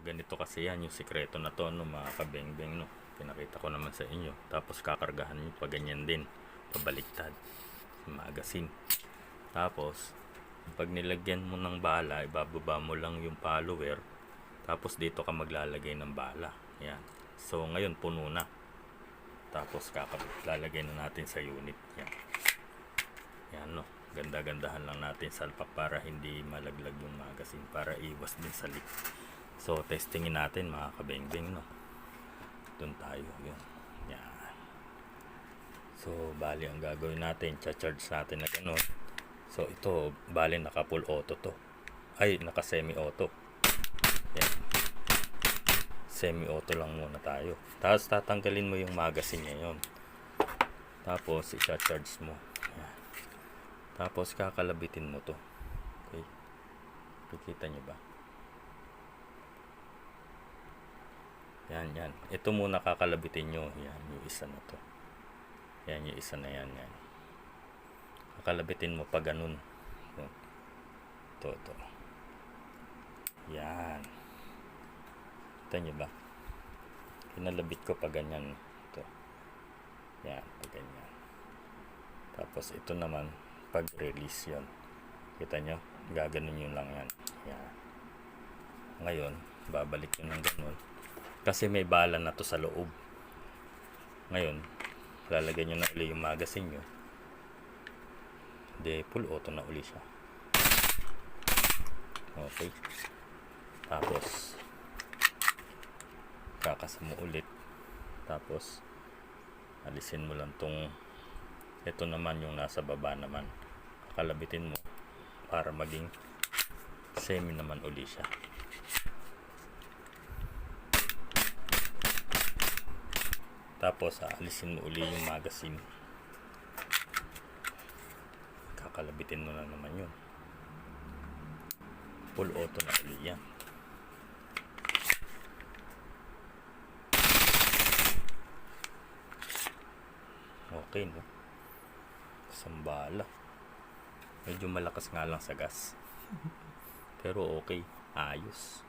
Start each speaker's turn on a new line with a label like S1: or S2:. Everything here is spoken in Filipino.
S1: ganito kasi yan yung sikreto na to, no, mga kabengbeng, no. Pinakita ko naman sa inyo. Tapos kakargahan nyo pa ganyan din, pabaliktad sa magazine. Tapos pag nilagyan mo ng bala, ibababa mo lang yung follower. Tapos dito ka maglalagay ng bala. Yan. So ngayon puno na. Tapos lalagay na natin sa unit. Yan. Yan, no. Ganda-gandahan lang natin salpak para hindi malaglag yung magazine, para iwas din sa leak. So testingin natin mga kabengbeng, no. Doon tayo. Yun. Yan. So bali ang gagawin natin, cha-charge natin na gano'n. So ito bali naka full auto to. Ay, naka semi auto. Yan. Semi auto lang muna tayo. Tapos tatanggalin mo yung magazine ngayon. Tapos i-charge mo. Yan. Tapos kakalabitin mo to. Okay. Kikita nyo ba? Yan, yan. Ito muna kakalabitin nyo. Yan, yung isa na to. Yan, yung isa na yan. Yan. Kakalabitin mo pa ganun. Ito. Yan. Kita nyo ba? Kinalabit ko pa ganyan. Ito. Yan, pa ganyan. Tapos ito naman, pag-release yon. Kita nyo? Gaganon yun lang yan. Yan. Ngayon, babalik yun ng ganun. Kasi may bala na to sa loob. Ngayon, lalagyan nyo na uli yung magazine nyo. De, full auto na uli siya. Okay. Tapos, kakasa mo ulit. Tapos, alisin mo lang tong, ito naman yung nasa baba naman. Kakalabitin mo para maging semi naman uli siya. Tapos alisin mo uli yung magazine. Kakalabitin mo na naman yun. Full auto na uli yan. Okay, no? Sambala. Medyo malakas nga lang sa gas. Pero okay. Ayos.